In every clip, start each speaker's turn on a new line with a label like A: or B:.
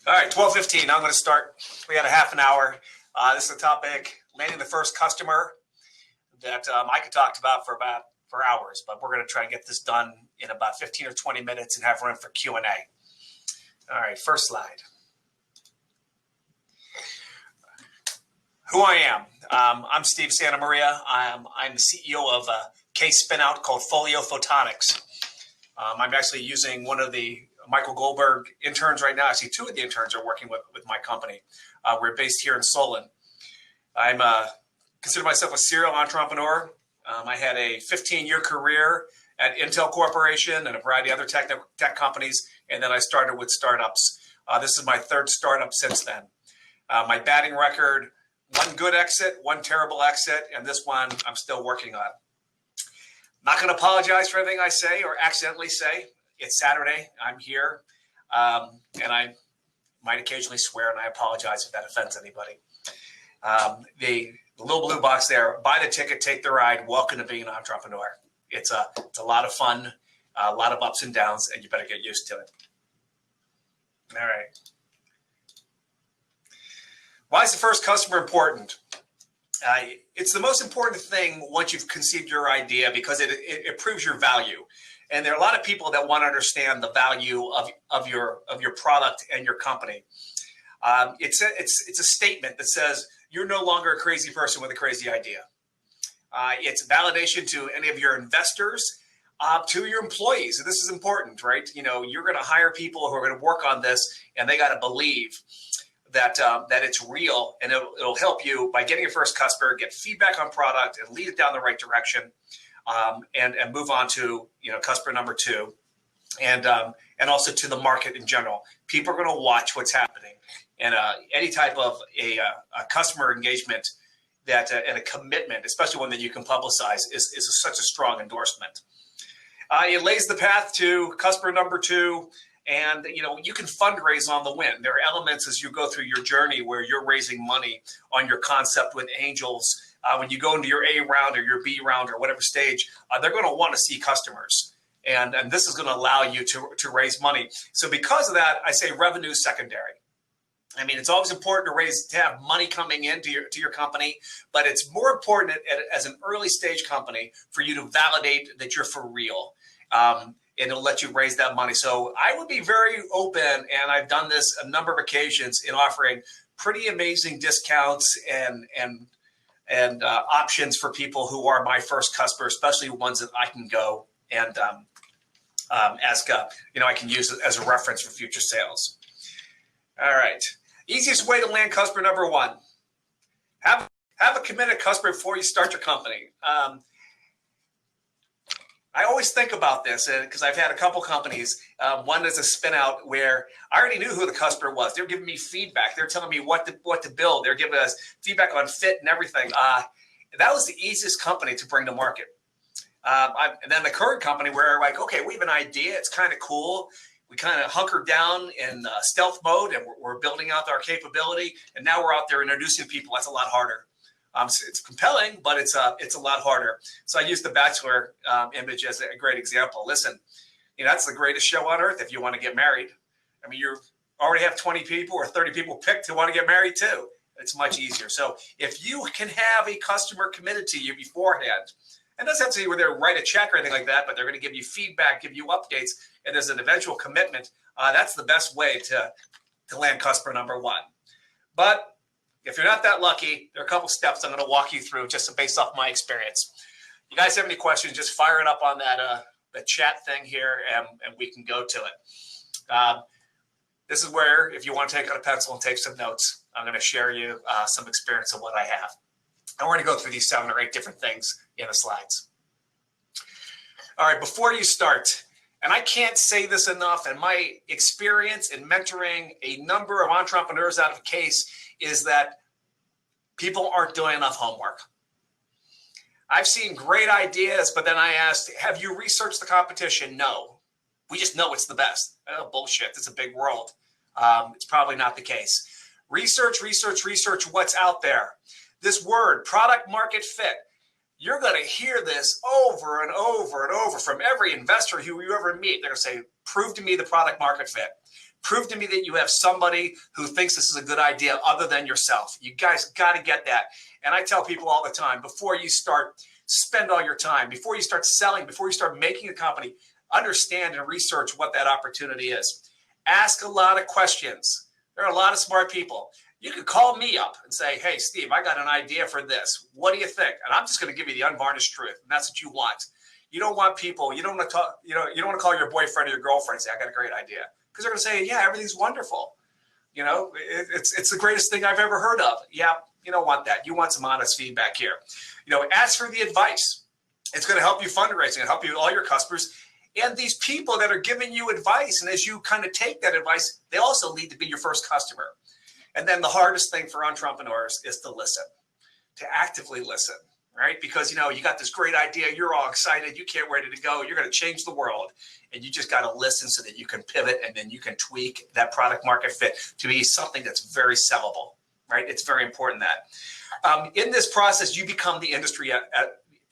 A: All right, 12:15. I'm going to start. We got a half an hour. This is a topic, landing the first customer, that I could talk about for hours, but we're going to try to get this done in about 15 or 20 minutes and have room for Q&A. All right, first slide. Who I am. I'm Steve Santamaria. I'm the CEO of a case spinout called Folio Photonics. I'm actually using one of the Michael Goldberg interns right now. Actually, two of the interns are working with my company. We're based here in Solon. I'm consider myself a serial entrepreneur. I had a 15-year career at Intel Corporation and a variety of other tech companies, and then I started with startups. This is my third startup since then. My batting record, one good exit, one terrible exit, and this one I'm still working on. Not going to apologize for anything I say or accidentally say. It's Saturday. I'm here, and I might occasionally swear, and I apologize if that offends anybody. The little blue box there, buy the ticket, take the ride, welcome to being an entrepreneur. It's a lot of fun, a lot of ups and downs, and you better get used to it. All right. Why is the first customer important? It's the most important thing once you've conceived your idea because it proves your value. And there are a lot of people that want to understand the value of your product and your company. It's a statement that says you're no longer a crazy person with a crazy idea. It's validation to any of your investors, to your employees. And this is important, right? You know, you're going to hire people who are going to work on this, and they got to believe that it's real, and it'll help you by getting your first customer, get feedback on product, and lead it down the right direction, and move on to customer number two, and also to the market in general. People are going to watch what's happening, and any type of a customer engagement that and a commitment, especially one that you can publicize, is such a strong endorsement. It lays the path to customer number two. And, you can fundraise on the win. There are elements as you go through your journey where you're raising money on your concept with angels. When you go into your A round or your B round or whatever stage, they're going to want to see customers. And this is going to allow you to raise money. So because of that, I say revenue is secondary. I mean, it's always important to have money coming into your company, but it's more important as an early stage company for you to validate that you're for real. And it'll let you raise that money. So I would be very open, and I've done this a number of occasions in offering pretty amazing discounts and options for people who are my first customer, especially ones that I can go and ask, I can use it as a reference for future sales. All right. Easiest way to land customer number one. Have a committed customer before you start your company. I always think about this because I've had a couple companies. One is a spin out where I already knew who the customer was. They're giving me feedback. They're telling me what to build. They're giving us feedback on fit and everything. That was the easiest company to bring to market. And then the current company where like, okay, we have an idea. It's kind of cool. We kind of hunkered down in stealth mode and we're building out our capability. And now we're out there introducing people. That's a lot harder. It's compelling, but it's a lot harder. So I use the Bachelor image as a great example. Listen, that's the greatest show on earth if you want to get married. I mean, you already have 20 people or 30 people picked who want to get married too. It's much easier. So if you can have a customer committed to you beforehand, and doesn't have to say where they're write a check or anything like that, but they're going to give you feedback, give you updates, and there's an eventual commitment. That's the best way to land customer number one. But if you're not that lucky, there are a couple steps I'm going to walk you through just based off my experience. You guys have any questions, just fire it up on that the chat thing here, and we can go to it. This is where, if you want to take out a pencil and take some notes, I'm going to share you some experience of what I have. And we're going to go through these 7 or 8 different things in the slides. All right, before you start, and I can't say this enough, and my experience in mentoring a number of entrepreneurs out of a case is that people aren't doing enough homework. I've seen great ideas, but then I asked, have you researched the competition? No. We just know it's the best. Oh, bullshit. It's a big world. It's probably not the case. Research what's out there. This word, product market fit. You're going to hear this over and over and over from every investor who you ever meet. They're going to say, prove to me the product market fit. Prove to me that you have somebody who thinks this is a good idea other than yourself. You guys got to get that. And I tell people all the time, before you start, spend all your time, before you start selling, before you start making a company, understand and research what that opportunity is. Ask a lot of questions. There are a lot of smart people. You could call me up and say, hey, Steve, I got an idea for this. What do you think? And I'm just going to give you the unvarnished truth. And that's what you want. You don't want people, you don't want to talk, you don't want to call your boyfriend or your girlfriend and say, I got a great idea. Because they're going to say, yeah, everything's wonderful. It's the greatest thing I've ever heard of. Yeah, you don't want that. You want some honest feedback here. Ask for the advice. It's going to help you fundraising and help you all your customers. And these people that are giving you advice, and as you kind of take that advice, they also need to be your first customer. And then the hardest thing for entrepreneurs is to listen, to actively listen, right? Because, you got this great idea. You're all excited. You can't wait to go. You're going to change the world. And you just got to listen so that you can pivot and then you can tweak that product market fit to be something that's very sellable, right? It's very important that in this process, you become the industry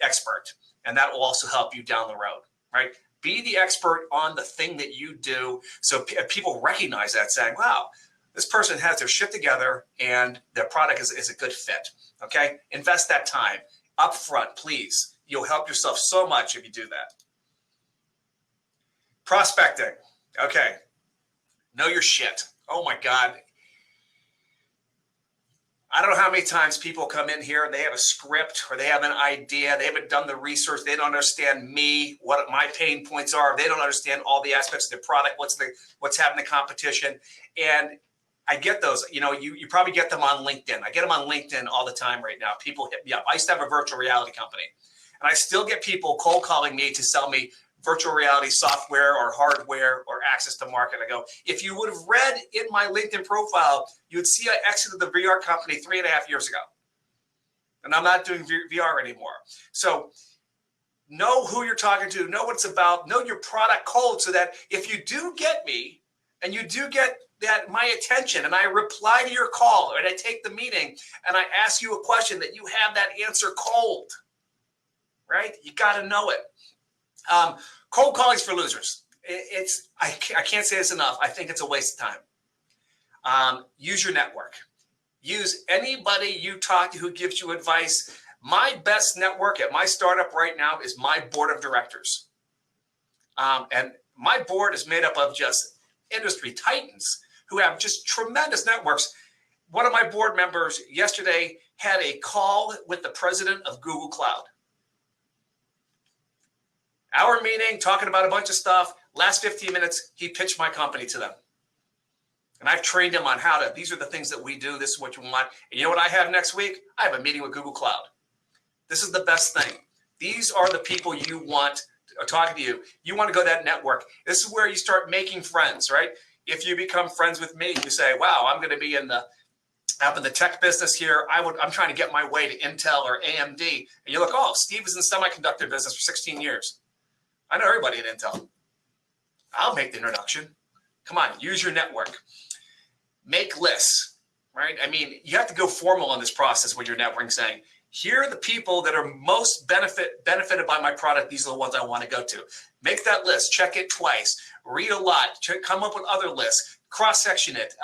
A: expert, and that will also help you down the road, right? Be the expert on the thing that you do. So people recognize that, saying, wow, this person has their shit together and their product is a good fit. Okay. Invest that time up front, please. You'll help yourself so much if you do that. Prospecting. Okay. Know your shit. Oh my God. I don't know how many times people come in here and they have a script or they have an idea. They haven't done the research. They don't understand me, what my pain points are. They don't understand all the aspects of the product. What's happening in the competition. And I get those, you probably get them on LinkedIn. I get them on LinkedIn all the time right now. People hit me up. I used to have a virtual reality company, and I still get people cold calling me to sell me virtual reality software or hardware or access to market. I go, if you would have read in my LinkedIn profile, you would see I exited the VR company 3.5 years ago. And I'm not doing VR anymore. So know who you're talking to, know what it's about, know your product cold so that if you do get me and you do get my attention and I reply to your call and I take the meeting and I ask you a question that you have that answer cold, right? You got to know it. Cold calling's for losers. I can't say this enough. I think it's a waste of time. Use your network. Use anybody you talk to who gives you advice. My best network at my startup right now is my board of directors. And my board is made up of just industry titans who have just tremendous networks. One of my board members yesterday had a call with the president of Google Cloud. Our meeting, talking about a bunch of stuff. Last 15 minutes, he pitched my company to them. And I've trained him on these are the things that we do. This is what you want. And you know what I have next week? I have a meeting with Google Cloud. This is the best thing. These are the people you want talking to you. You want to go that network. This is where you start making friends, right? If you become friends with me, you say, wow, I'm going to be in the tech business here. I'm trying to get my way to Intel or AMD. And you look, oh, Steve is in the semiconductor business for 16 years. I know everybody at Intel. I'll make the introduction. Come on, use your network. Make lists, right? I mean, you have to go formal on this process when you're networking, saying, here are the people that are most benefited by my product. These are the ones I want to go to. Make that list. Check it twice. Read a lot. Come up with other lists. Cross-section it.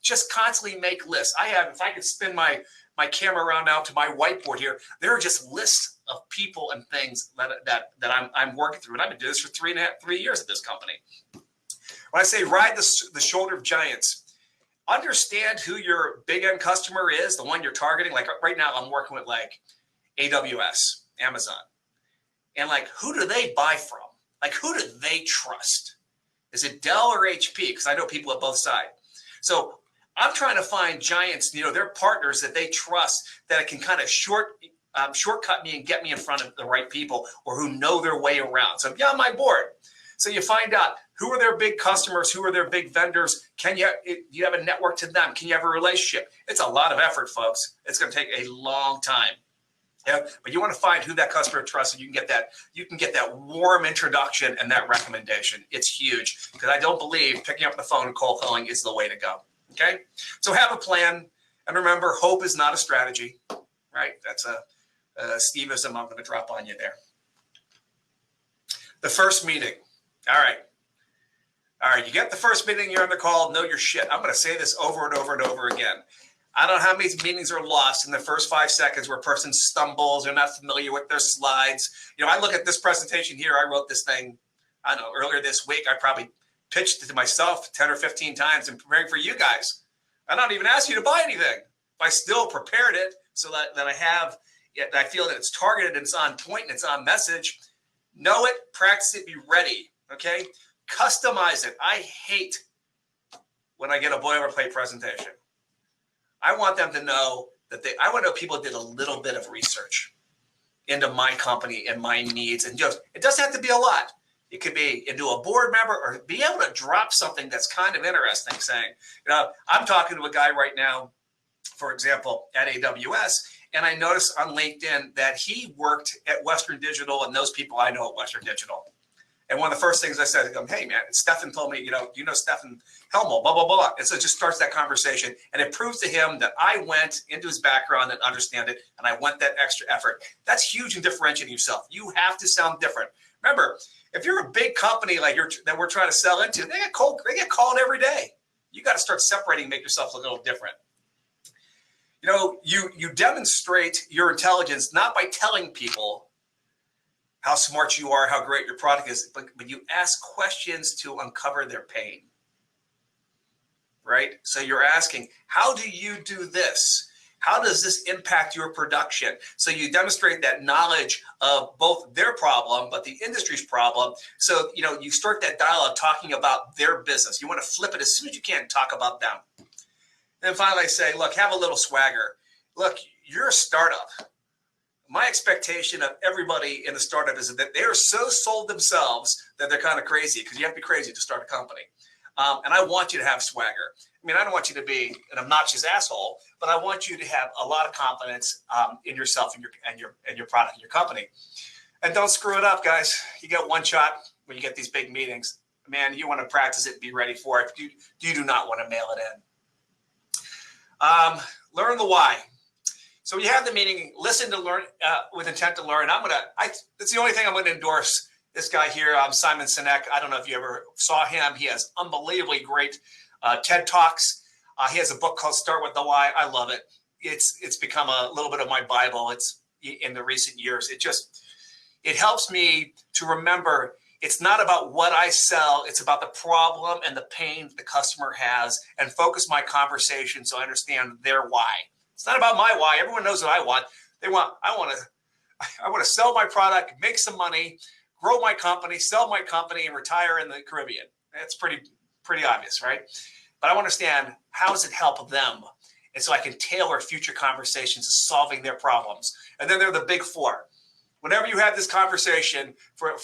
A: Just constantly make lists. If I could spin my camera around now to my whiteboard here, there are just lists of people and things that I'm working through. And I've been doing this for 3 years at this company. When I say ride the shoulder of giants, understand who your big end customer is, the one you're targeting. Like right now, I'm working with like AWS, Amazon. And like, who do they buy from? Like, who do they trust? Is it Dell or HP? Because I know people at both sides. So I'm trying to find giants, they're partners that they trust that can kind of shortcut me and get me in front of the right people or who know their way around. So yeah, I'm on my board. So you find out who are their big customers, who are their big vendors. Do you have a network to them? Can you have a relationship? It's a lot of effort, folks. It's going to take a long time. Yeah, but you want to find who that customer trusts, and you can get that warm introduction and that recommendation. It's huge because I don't believe picking up the phone and cold calling is the way to go. Okay, so have a plan, and remember, hope is not a strategy. Right? That's a Steveism I'm going to drop on you there. The first meeting. All right. All right, you get the first meeting, you're on the call, know your shit. I'm going to say this over and over and over again. I don't know how many meetings are lost in the first 5 seconds where a person stumbles, they're not familiar with their slides. You know, I look at this presentation here. I wrote this thing, I don't know, earlier this week. I probably pitched it to myself 10 or 15 times in preparing for you guys. I don't even ask you to buy anything. But I still prepared it so that I feel that it's targeted and it's on point and it's on message. Know it, practice it, be ready, okay? Customize it. I hate when I get a boilerplate presentation. I want them to know that I want to know people did a little bit of research into my company and my needs. And just, it doesn't have to be a lot. It could be into a board member or be able to drop something that's kind of interesting saying, you know, I'm talking to a guy right now, for example, at AWS, and I noticed on LinkedIn that he worked at Western Digital and those people I know at Western Digital. And one of the first things I said to him, hey, man, Stefan told me, you know Stefan Helmel, blah, blah, blah. And so it just starts that conversation. And it proves to him that I went into his background and understand it, and I went that extra effort. That's huge in differentiating yourself. You have to sound different. Remember, if you're a big company like that we're trying to sell into, they get called every day. You got to start separating, make yourself a little different. You know, you demonstrate your intelligence not by telling people how smart you are, how great your product is, but you ask questions to uncover their pain, right? So you're asking, how do you do this? How does this impact your production? So you demonstrate that knowledge of both their problem, but the industry's problem. So, you know, you start that dialogue talking about their business. You want to flip it as soon as you can and talk about them. And then finally I say, look, have a little swagger. Look, you're a startup. My expectation of everybody in the startup is that they are so sold themselves that they're kind of crazy, because you have to be crazy to start a company. And I want you to have swagger. I mean, I don't want you to be an obnoxious asshole, but I want you to have a lot of confidence in yourself and your product and your company. And don't screw it up, guys. You get one shot when you get these big meetings. Man, you want to practice it and be ready for it. You do not want to mail it in. Learn the why. So you have the meeting, listen to learn with intent to learn. That's the only thing I'm going to endorse. This guy here, Simon Sinek. I don't know if you ever saw him. He has unbelievably great TED Talks. He has a book called Start with the Why. I love it. It's become a little bit of my Bible. It's in the recent years. It helps me to remember it's not about what I sell. It's about the problem and the pain the customer has, and focus my conversation so I understand their why. It's not about my why. Everyone knows what I want. I want to sell my product, make some money, grow my company, sell my company, and retire in the Caribbean. That's pretty obvious, right? But I want to understand, how does it help them? And so I can tailor future conversations to solving their problems. And then there are the big four. Whenever you have this conversation for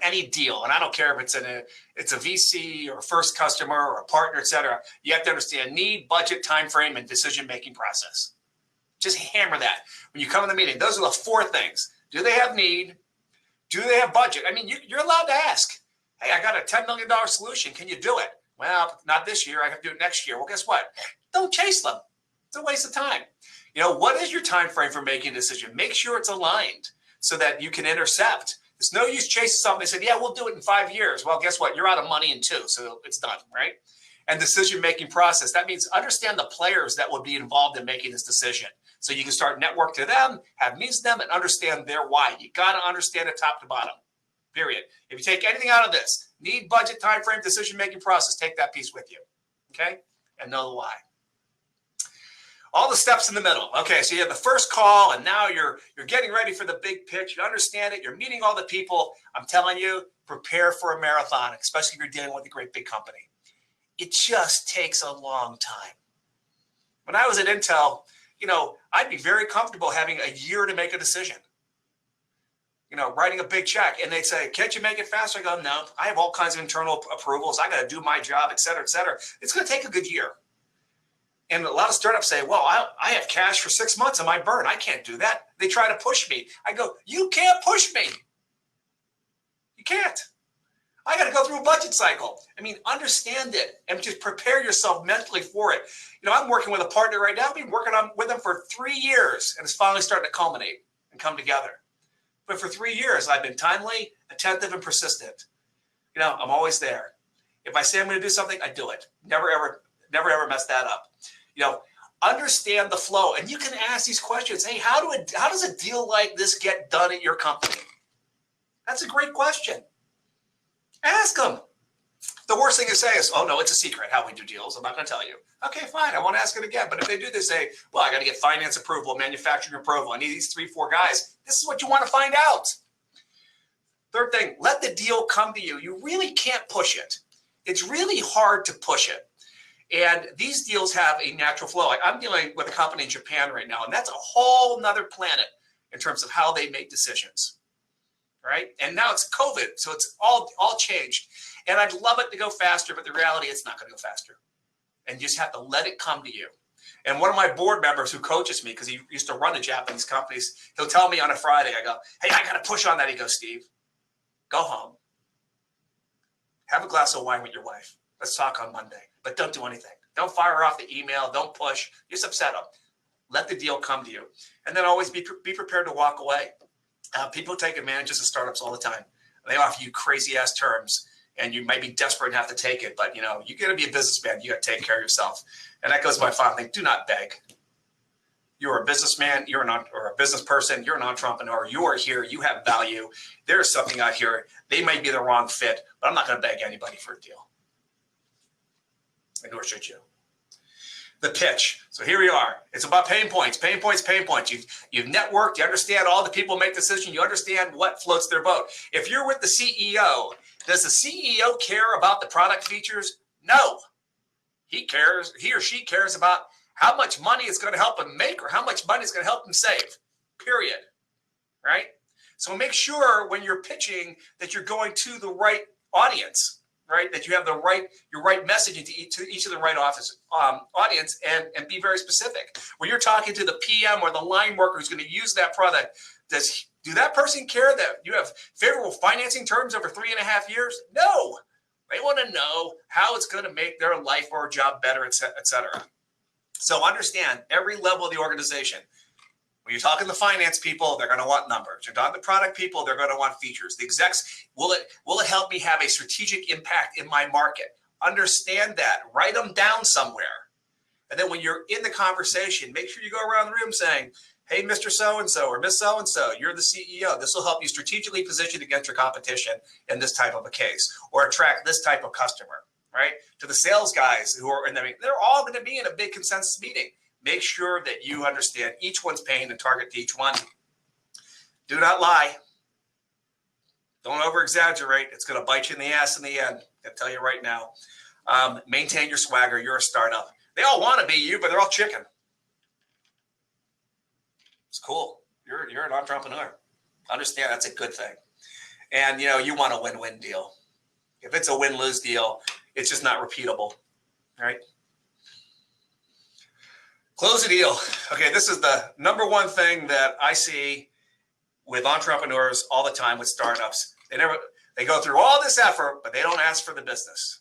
A: any deal, and I don't care if it's a VC or a first customer or a partner, et cetera, you have to understand need, budget, time frame, and decision-making process. Just hammer that. When you come in the meeting, those are the four things. Do they have need? Do they have budget? I mean, you're allowed to ask, hey, I got a $10 million solution. Can you do it? Well, not this year. I have to do it next year. Well, guess what? Don't chase them. It's a waste of time. You know, what is your time frame for making a decision? Make sure it's aligned so that you can intercept. There's no use chasing something. They said, yeah, we'll do it in 5 years. Well, guess what? You're out of money in 2, so it's done, right? And decision-making process. That means understand the players that would be involved in making this decision. So you can start network to them, have meetings to them, and understand their why. You got to understand it top to bottom, period. If you take anything out of this, need, budget, time frame, decision-making process, take that piece with you, okay? And know the why. All the steps in the middle. Okay, so you have the first call, and now you're getting ready for the big pitch. You understand it. You're meeting all the people. I'm telling you, prepare for a marathon, especially if you're dealing with a great big company. It just takes a long time. When I was at Intel, you know, I'd be very comfortable having a year to make a decision. You know, writing a big check, and they'd say, can't you make it faster? I go, no, I have all kinds of internal approvals. I got to do my job, et cetera, et cetera. It's going to take a good year. And a lot of startups say, well, I have cash for 6 months and my burn. I can't do that. They try to push me. I go, you can't push me. You can't. I got to go through a budget cycle. I mean, understand it and just prepare yourself mentally for it. You know, I'm working with a partner right now. I've been working with them for 3 years, and it's finally starting to culminate and come together. But for 3 years, I've been timely, attentive, and persistent. You I'm always there. If I say I'm going to do something, I do it. Never, ever mess that up. Understand the flow. And you can ask these questions. Hey, how does a deal like this get done at your company? That's a great question. Ask them. The worst thing to say is, oh, no, it's a secret how we do deals. I'm not going to tell you. Okay, fine. I won't ask it again. But if they do, they say, well, I got to get finance approval, manufacturing approval. I need these 3, 4 guys. This is what you want to find out. Third thing, let the deal come to you. You really can't push it. It's really hard to push it. And these deals have a natural flow. Like I'm dealing with a company in Japan right now, and that's a whole nother planet in terms of how they make decisions, right? And now it's COVID, so it's all changed. And I'd love it to go faster, but the reality, it's not going to go faster. And you just have to let it come to you. And one of my board members who coaches me, because he used to run the Japanese companies, he'll tell me on a Friday, I go, hey, I got to push on that. He goes, Steve, go home. Have a glass of wine with your wife. Let's talk on Monday. But don't do anything. Don't fire off the email. Don't push. Just upset them. Let the deal come to you. And then always be prepared to walk away. People take advantage of startups all the time. They offer you crazy-ass terms, and you might be desperate and have to take it. But, you got to be a businessman. You got to take care of yourself. And that goes to my final thing. Do not beg. You're a businessman. You're or a business person. You're an entrepreneur. You are here. You have value. There's something out here. They might be the wrong fit, but I'm not going to beg anybody for a deal. And nor should you. The pitch. So here we are. It's about pain points. Pain points. You've networked. You understand all the people make decisions. You understand what floats their boat. If you're with the CEO, does the CEO care about the product features? No. He or she cares about how much money it's going to help him make or how much money it's going to help him save. Period. Right? So make sure when you're pitching that you're going to the right audience. Right, that you have your right messaging to each of the right audience, and be very specific. When you're talking to the PM or the line worker who's going to use that product, do that person care that you have favorable financing terms over 3.5 years? No, they want to know how it's going to make their life or job better, et cetera. So understand every level of the organization. When you're talking to finance people, they're going to want numbers. You're talking to product people, they're going to want features. The execs, will it help me have a strategic impact in my market? Understand that. Write them down somewhere. And then when you're in the conversation, make sure you go around the room saying, hey, Mr. So-and-so or Miss So-and-so, you're the CEO. This will help you strategically position against your competition in this type of a case or attract this type of customer, right? To the sales guys who are in the meeting, they're all going to be in a big consensus meeting. Make sure that you understand each one's pain and target to each one. Do not lie. Don't over-exaggerate. It's going to bite you in the ass in the end. I'll tell you right now. Maintain your swagger. You're a startup. They all want to be you, but they're all chicken. It's cool. You're an entrepreneur. Understand that's a good thing. And, you want a win-win deal. If it's a win-lose deal, it's just not repeatable, right? Close a deal. Okay, this is the number one thing that I see with entrepreneurs all the time with startups. They go through all this effort, but they don't ask for the business.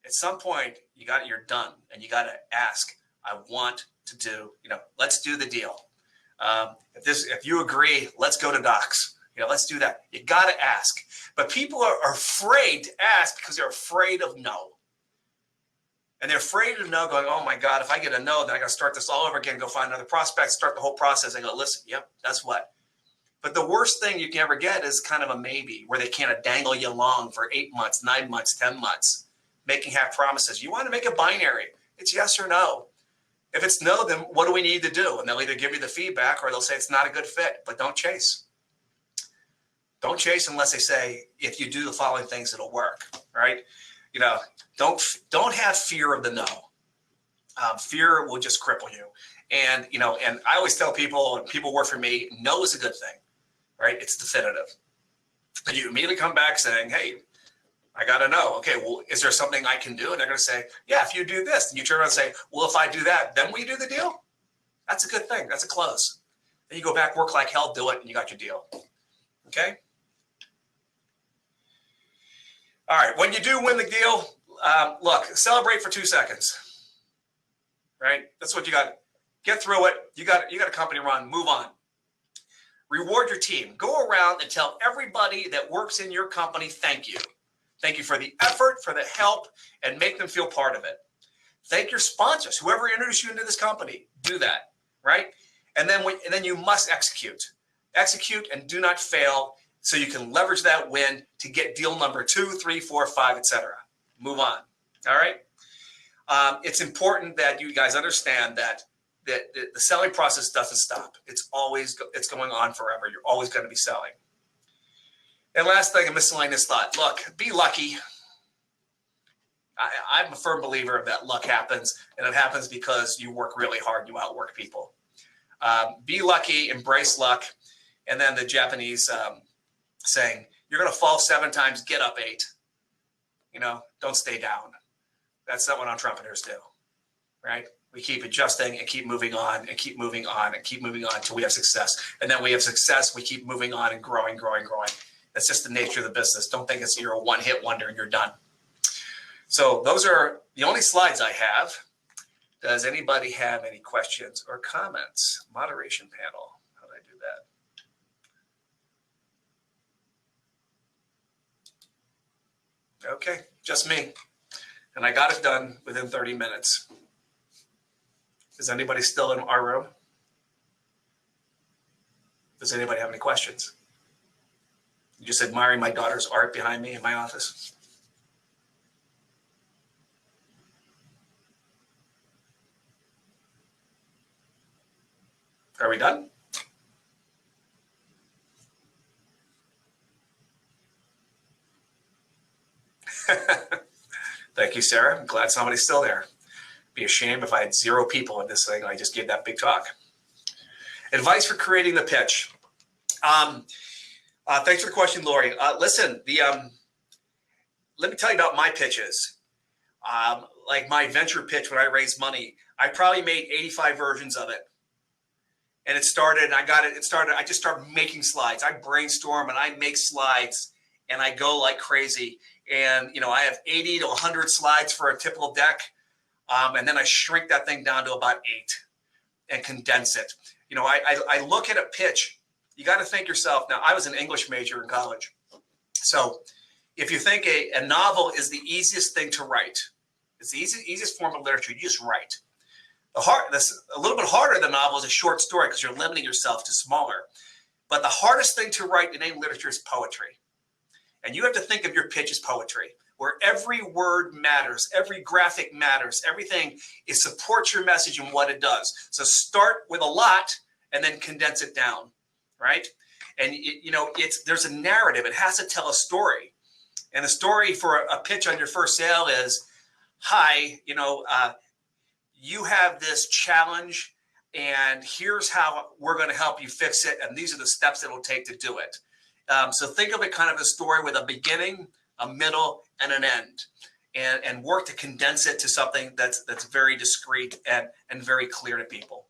A: At some point, you're done, and you got to ask. I want to do. Let's do the deal. If you agree, let's go to docs. Let's do that. You got to ask. But people are afraid to ask because they're afraid of no. And they're afraid of no, going, oh my God, if I get a no, then I got to start this all over again, go find another prospect, start the whole process. I go, listen, yep, that's what. But the worst thing you can ever get is kind of a maybe, where they kind of dangle you along for 8 months, 9 months, 10 months, making half promises. You want to make a binary. It's yes or no. If it's no, then what do we need to do? And they'll either give you the feedback or they'll say it's not a good fit, but don't chase. Don't chase unless they say, if you do the following things, it'll work, right? Don't have fear of the no. Fear will just cripple you. And, and I always tell people, and people work for me, no is a good thing, right? It's definitive. And you immediately come back saying, hey, I got to know. Okay, well, is there something I can do? And they're going to say, yeah, if you do this. And you turn around and say, well, if I do that, then will you do the deal? That's a good thing. That's a close. Then you go back, work like hell, do it, and you got your deal. Okay? All right, when you do win the deal, look, celebrate for 2 seconds, right? That's what you got. Get through it. You got a company run. Move on. Reward your team. Go around and tell everybody that works in your company, thank you. Thank you for the effort, for the help, and make them feel part of it. Thank your sponsors, whoever introduced you into this company. Do that, right? And then you must execute. Execute and do not fail, so you can leverage that win to get deal number 2, 3, 4, 5, etc. Move on. All right. It's important that you guys understand that the selling process doesn't stop. It's going on forever. You're always going to be selling. And last thing, a miscellaneous thought. Look, be lucky. I'm a firm believer that luck happens, and it happens because you work really hard. You outwork people. Be lucky, embrace luck. And then the Japanese saying, you're going to fall 7 times, get up 8. Don't stay down. That's not what entrepreneurs do, right? We keep adjusting and keep moving on and keep moving on and keep moving on until we have success. And then we have success, we keep moving on and growing. That's just the nature of the business. Don't think you're a one-hit wonder and you're done. So those are the only slides I have. Does anybody have any questions or comments? Moderation panel. How do I do that? Okay, just me. And I got it done within 30 minutes. Is anybody still in our room? Does anybody have any questions? You just admiring my daughter's art behind me in my office? Are we done? Thank you, Sarah. I'm glad somebody's still there. Be a shame if I had 0 people in this thing and I just gave that big talk. Advice for creating the pitch. Thanks for the question, Lori. Listen, let me tell you about my pitches. Like my venture pitch when I raised money, I probably made 85 versions of it. And it started, I just started making slides. I brainstorm and I make slides and I go like crazy. And, I have 80 to 100 slides for a typical deck. And then I shrink that thing down to about 8 and condense it. I look at a pitch. You got to think yourself. Now, I was an English major in college. So if you think a novel is the easiest thing to write, it's the easiest form of literature, you just write. A little bit harder than a novel is a short story because you're limiting yourself to smaller. But the hardest thing to write in any literature is poetry. And you have to think of your pitch as poetry, where every word matters, every graphic matters, everything supports your message and what it does. So start with a lot and then condense it down, right? And there's a narrative. It has to tell a story. And the story for a pitch on your first sale is, hi, you have this challenge and here's how we're going to help you fix it. And these are the steps it will take to do it. So think of it kind of a story with a beginning, a middle, and an end, and work to condense it to something that's very discreet and very clear to people.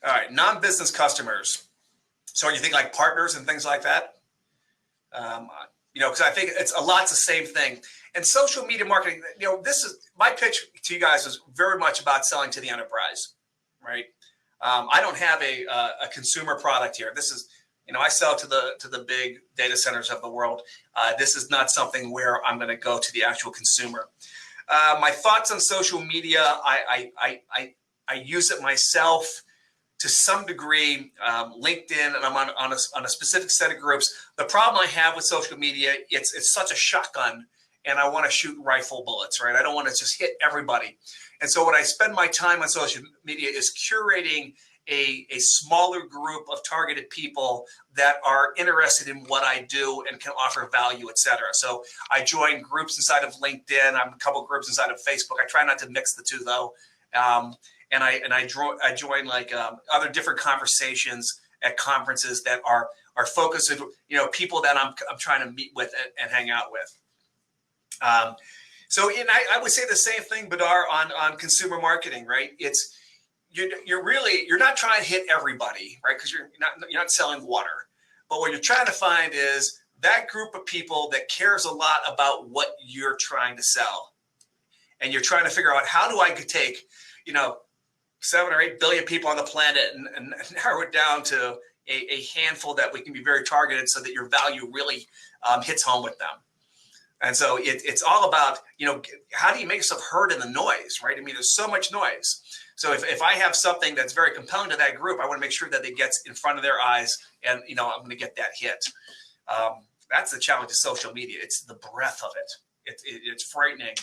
A: All right, non-business customers. So you think like partners and things like that? Because I think it's the same thing. And social media marketing, this is my pitch to you guys is very much about selling to the enterprise, right? I don't have a consumer product here. This is, I sell to the big data centers of the world. This is not something where I'm going to go to the actual consumer. My thoughts on social media, I use it myself to some degree. LinkedIn, and I'm on a specific set of groups. The problem I have with social media, it's such a shotgun, and I want to shoot rifle bullets, right? I don't want to just hit everybody. And so what I spend my time on social media is curating a smaller group of targeted people that are interested in what I do and can offer value, et cetera. So I join groups inside of LinkedIn. I'm a couple of groups inside of Facebook. I try not to mix the two though. And I join like other different conversations at conferences that are focused on, people that I'm trying to meet with and hang out with. So I would say the same thing, Badar, on consumer marketing, right? You're not trying to hit everybody, right? Because you're not selling water. But what you're trying to find is that group of people that cares a lot about what you're trying to sell. And you're trying to figure out, how do I take, 7 or 8 billion people on the planet and narrow it down to a handful that we can be very targeted so that your value really hits home with them. And so it's all about, how do you make yourself heard in the noise, right? I mean, there's so much noise. So if I have something that's very compelling to that group, I want to make sure that it gets in front of their eyes and, I'm going to get that hit. That's the challenge of social media. It's the breadth of it. It's frightening,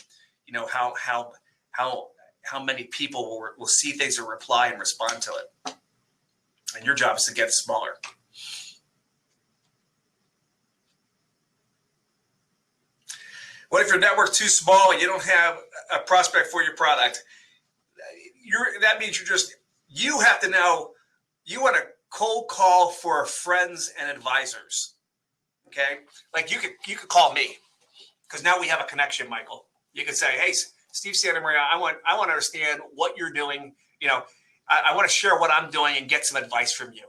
A: how many people will see things or reply and respond to it. And your job is to get it smaller. What if your network's too small and you don't have a prospect for your product? That means you have to now, you want to cold call for friends and advisors. Okay? Like you could call me because now we have a connection, Michael. You could say, hey, Steve Santamaria, I want to understand what you're doing. I want to share what I'm doing and get some advice from you.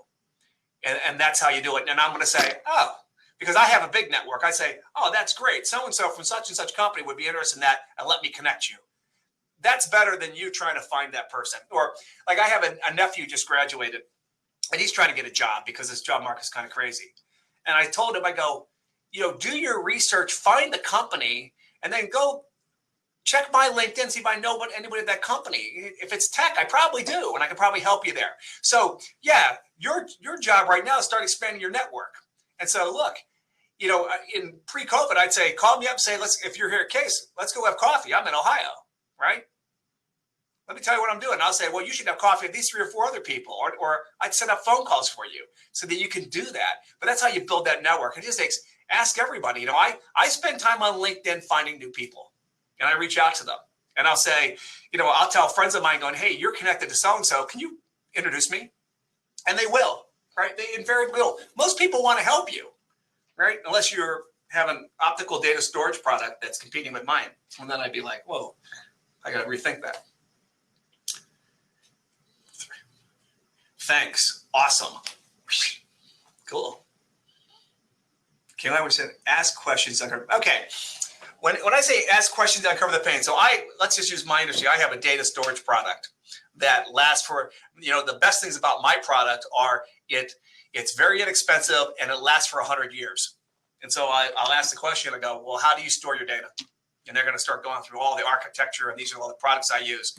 A: And that's how you do it. And I'm going to say, oh, because I have a big network. I say, oh, that's great. So-and-so from such and such company would be interested in that, and let me connect you. That's better than you trying to find that person. Or like I have a nephew just graduated, and he's trying to get a job because this job market is kind of crazy. And I told him, I go, do your research, find the company, and then go check my LinkedIn, see if I know anybody at that company. If it's tech, I probably do, and I can probably help you there. So yeah, your job right now is start expanding your network. And so look, in pre-COVID, I'd say, call me up and say, if you're here at Case, let's go have coffee. I'm in Ohio, right? Let me tell you what I'm doing. I'll say, well, you should have coffee with these 3 or 4 other people, or I'd set up phone calls for you so that you can do that. But that's how you build that network. It just takes, ask everybody. I spend time on LinkedIn finding new people, and I reach out to them. And I'll say, I'll tell friends of mine going, hey, you're connected to so-and-so. Can you introduce me? And they will, right? They invariably will. Most people want to help you, right? Unless you're have an optical data storage product that's competing with mine. And then I'd be like, whoa, I got to rethink that. Thanks. Awesome. Cool. Kayla, we said ask questions. Okay. When I say ask questions, uncover the pain. So let's just use my industry. I have a data storage product that lasts for, the best things about my product are it's very inexpensive and it lasts for 100 years. And so I'll ask the question, I go, well, how do you store your data? And they're going to start going through all the architecture, and these are all the products I use.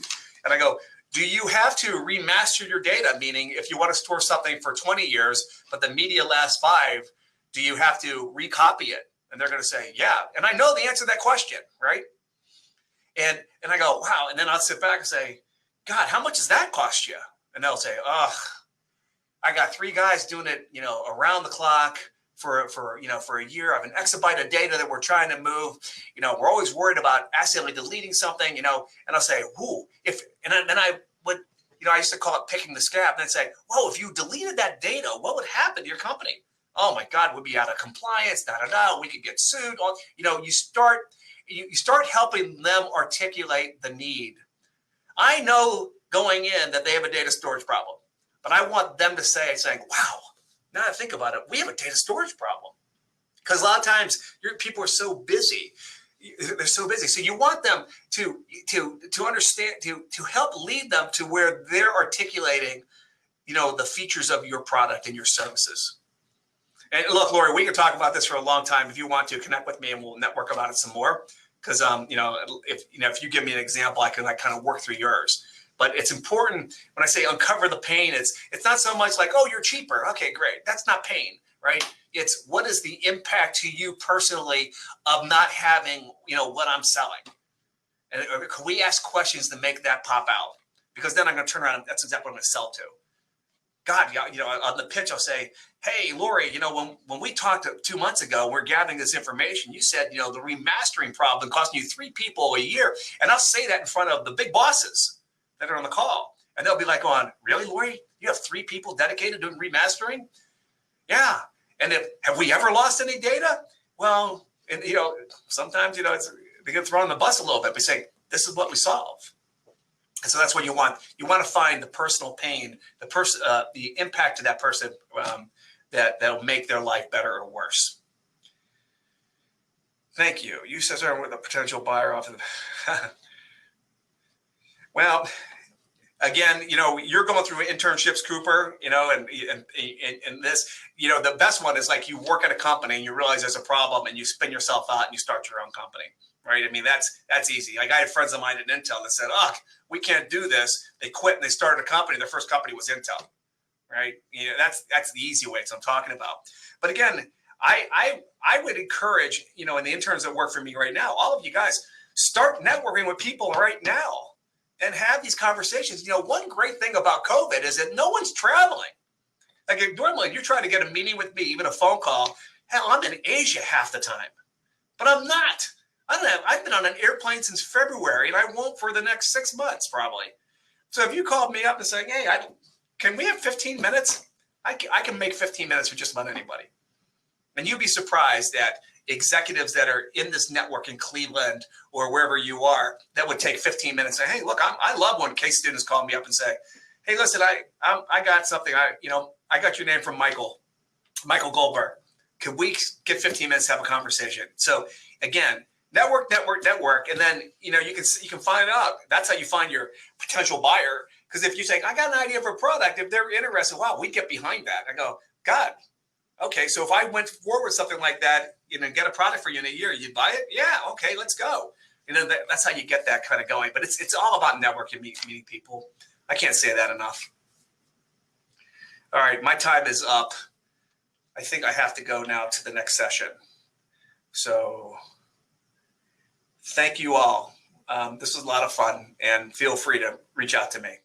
A: And I go, do you have to remaster your data? Meaning if you want to store something for 20 years, but the media lasts 5, do you have to recopy it? And they're going to say, yeah. And I know the answer to that question, right? And I go, wow. And then I'll sit back and say, God, how much does that cost you? And they'll say, oh, I got 3 guys doing it, around the clock for a year. I have an exabyte of data that we're trying to move. We're always worried about accidentally deleting something, and I'll say, whoo, I used to call it picking the scab. And I'd say, whoa, if you deleted that data, what would happen to your company? Oh my God, we'd be out of compliance, we could get sued. You start helping them articulate the need. I know going in that they have a data storage problem, but I want them to saying, wow, now that I think about it, we have a data storage problem. Because a lot of times people are so busy. They're so busy. So you want them to understand, to help lead them to where they're articulating, the features of your product and your services. And look, Lori, we can talk about this for a long time. If you want to connect with me, and we'll network about it some more. Because if you give me an example, I can kind of work through yours. But it's important when I say uncover the pain. It's not so much like, oh, you're cheaper. Okay, great. That's not pain, right? It's what is the impact to you personally of not having, what I'm selling. And can we ask questions to make that pop out? Because then I'm going to turn around and that's exactly what I'm going to sell to. God, on the pitch, I'll say, hey, Lori, when we talked 2 months ago, we're gathering this information. You said, the remastering problem costing you 3 people a year. And I'll say that in front of the big bosses that are on the call. And they'll be like, really, Lori? You have 3 people dedicated to doing remastering? Yeah. And have we ever lost any data? Well, and sometimes, they get thrown on the bus a little bit. We say, this is what we solve. And so that's what you want. You want to find the personal pain, the impact to that person that'll make their life better or worse. Thank you. You said something with a potential buyer off of. Well, Again, you're going through internships, Cooper, and this, the best one is like you work at a company and you realize there's a problem and you spin yourself out and you start your own company, right? I mean, that's easy. Like I had friends of mine at Intel that said, oh, we can't do this. They quit and they started a company. Their first company was Intel, right? That's the easy way. I'm talking about. But again, I would encourage, in the interns that work for me right now, all of you guys, start networking with people right now and have these conversations. One great thing about COVID is that no one's traveling. Like normally you try to get a meeting with me, even a phone call. Hell, I'm in Asia half the time, but I'm not. I've been on an airplane since February and I won't for the next 6 months probably. So if you called me up and saying, hey, can we have 15 minutes? I can make 15 minutes for just about anybody. And you'd be surprised at executives that are in this network in Cleveland or wherever you are that would take 15 minutes and say, hey, look, I love when case students call me up and say, hey, listen, I got something. I got your name from Michael Goldberg. Could we get 15 minutes to have a conversation? So again, network. And then, you can find out. That's how you find your potential buyer. Because if you say, I got an idea for a product, if they're interested, wow, we get behind that. I go, God, okay. So if I went forward with something like that, get a product for you in a year, you'd buy it? Yeah. Okay, let's go. That's how you get that kind of going. But it's all about networking, meeting people. I can't say that enough. All right, my time is up. I think I have to go now to the next session. So thank you all. This was a lot of fun, and feel free to reach out to me.